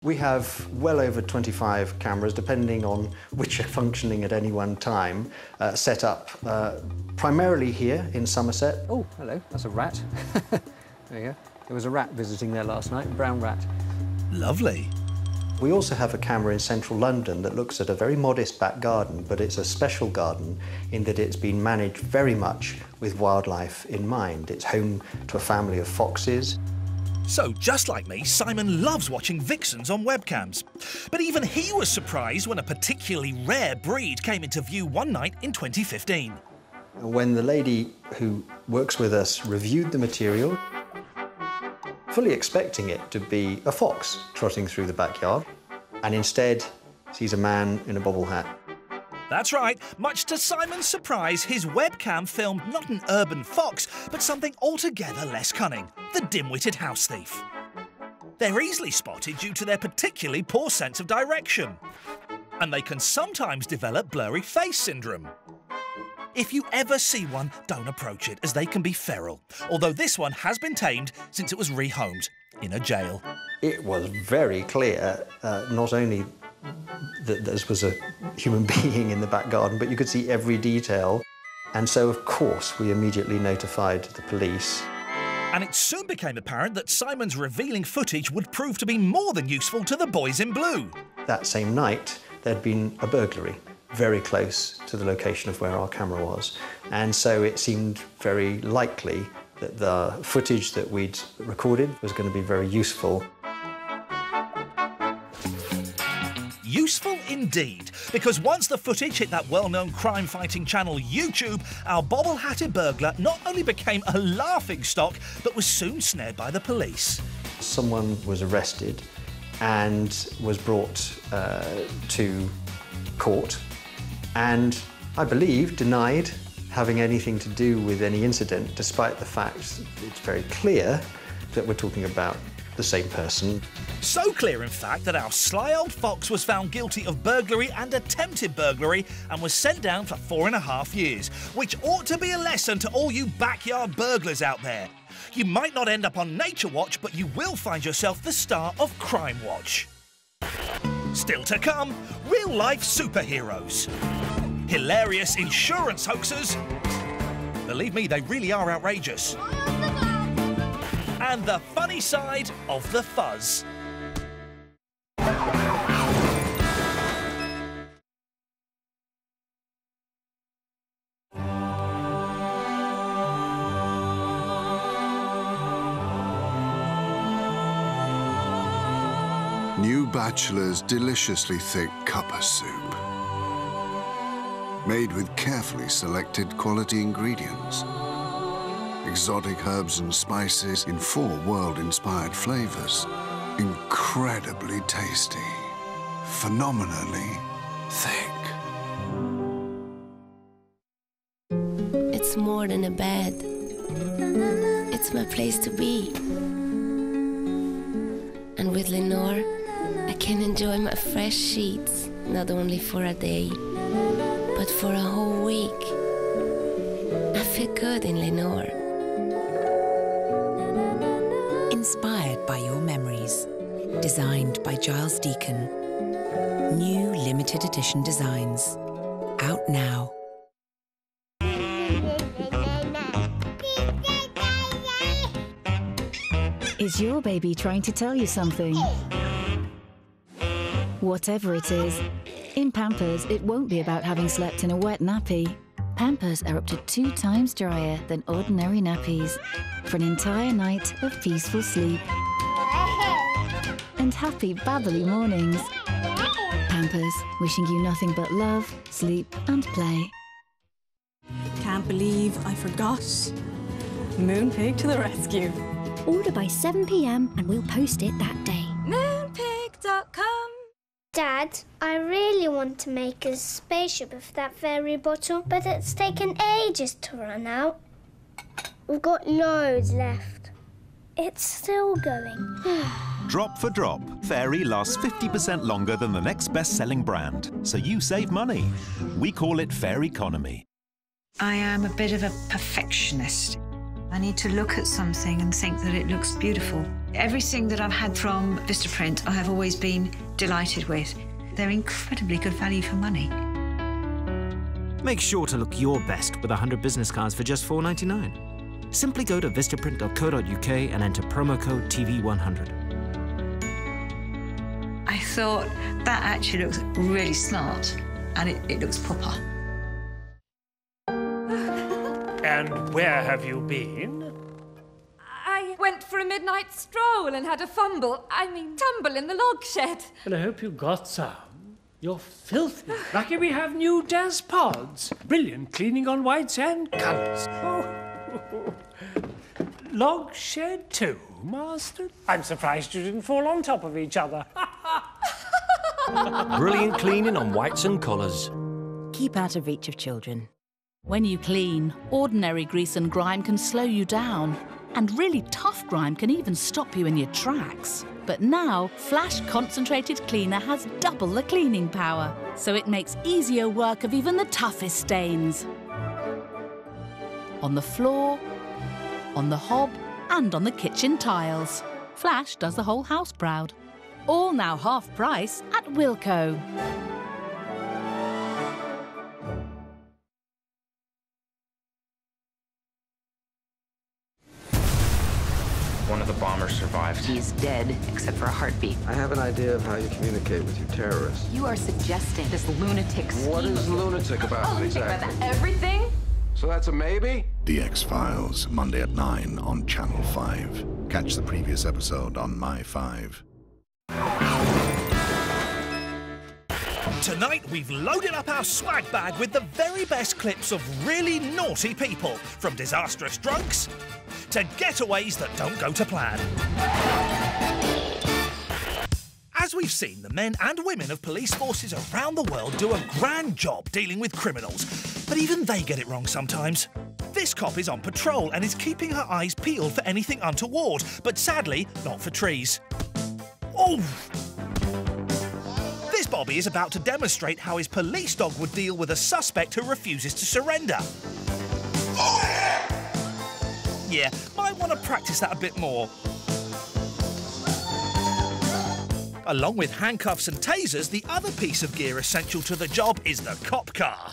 We have well over 25 cameras, depending on which are functioning at any one time, set up primarily here in Somerset. Oh, hello, that's a rat. There you go. There was a rat visiting there last night, a brown rat. Lovely. We also have a camera in central London that looks at a very modest back garden, but it's a special garden in that it's been managed very much with wildlife in mind. It's home to a family of foxes. So, just like me, Simon loves watching vixens on webcams. But even he was surprised when a particularly rare breed came into view one night in 2015. When the lady who works with us reviewed the material, fully expecting it to be a fox trotting through the backyard, and instead sees a man in a bobble hat. That's right, much to Simon's surprise, his webcam filmed not an urban fox, but something altogether less cunning, the dim-witted house thief. They're easily spotted due to their particularly poor sense of direction. And they can sometimes develop blurry face syndrome. If you ever see one, don't approach it, as they can be feral, although this one has been tamed since it was rehomed in a jail. It was very clear, not only that this was a human being in the back garden, but you could see every detail. And so, of course, we immediately notified the police. And it soon became apparent that Simon's revealing footage would prove to be more than useful to the boys in blue. That same night, there'd been a burglary very close to the location of where our camera was. And so it seemed very likely that the footage that we'd recorded was going to be very useful. Useful indeed, because once the footage hit that well-known crime-fighting channel YouTube, our bobble-hatted burglar not only became a laughingstock, but was soon snared by the police. Someone was arrested and was brought to court, and I believe denied having anything to do with any incident, despite the fact it's very clear that we're talking about the same person. So clear, in fact, that our sly old fox was found guilty of burglary and attempted burglary and was sent down for 4.5 years, which ought to be a lesson to all you backyard burglars out there. You might not end up on Nature Watch, but you will find yourself the star of Crime Watch. Still to come, real-life superheroes. Hilarious insurance hoaxers. Believe me, they really are outrageous. And the funny side of the fuzz. New Bachelor's deliciously thick cuppa soup. Made with carefully selected quality ingredients. Exotic herbs and spices in 4 world-inspired flavors. Incredibly tasty. Phenomenally thick. It's more than a bed. It's my place to be. And with Lenore, I can enjoy my fresh sheets, not only for a day, but for a whole week. I feel good in Lenore. Inspired by your memories. Designed by Giles Deacon. New limited edition designs. Out now. Is your baby trying to tell you something? Whatever it is, in Pampers it won't be about having slept in a wet nappy. Pampers are up to 2 times drier than ordinary nappies for an entire night of peaceful sleep and happy babbly mornings. Pampers, wishing you nothing but love, sleep and play. Can't believe I forgot. Moonpig to the rescue. Order by 7 p.m. and we'll post it that day. Moonpig.com. Dad, I really want to make a spaceship of that fairy bottle, but it's taken ages to run out. We've got loads left. It's still going. Drop for drop, Fairy lasts 50% longer than the next best-selling brand, so you save money. We call it Fair Economy. I am a bit of a perfectionist. I need to look at something and think that it looks beautiful. Everything that I've had from Vistaprint I have always been delighted with. They're incredibly good value for money. Make sure to look your best with 100 business cards for just $4.99. Simply go to vistaprint.co.uk and enter promo code TV100. I thought that actually looks really smart and it looks proper. And where have you been? I went for a midnight stroll and had a tumble in the log shed. Well, I hope you got some. You're filthy. Lucky we have new Daz pods. Brilliant cleaning on white sand colours. Oh. Log shed too, Master? I'm surprised you didn't fall on top of each other. Brilliant cleaning on whites and colours. Keep out of reach of children. When you clean, ordinary grease and grime can slow you down. And really tough grime can even stop you in your tracks. But now, Flash Concentrated Cleaner has double the cleaning power, so it makes easier work of even the toughest stains. On the floor, on the hob, and on the kitchen tiles. Flash does the whole house proud. All now half price at Wilko. One of the bombers survived. He's dead, except for a heartbeat. I have an idea of how you communicate with your terrorists. You are suggesting this lunatic scheme. What is lunatic about it exactly? About everything? So that's a maybe? The X-Files, Monday at 9 on Channel 5. Catch the previous episode on My5. Tonight, we've loaded up our swag bag with the very best clips of really naughty people, from disastrous drunks to getaways that don't go to plan. As we've seen, the men and women of police forces around the world do a grand job dealing with criminals, but even they get it wrong sometimes. This cop is on patrol and is keeping her eyes peeled for anything untoward, but sadly, not for trees. Oh! This Bobby is about to demonstrate how his police dog would deal with a suspect who refuses to surrender. Yeah, might want to practice that a bit more. Along with handcuffs and tasers, the other piece of gear essential to the job is the cop car.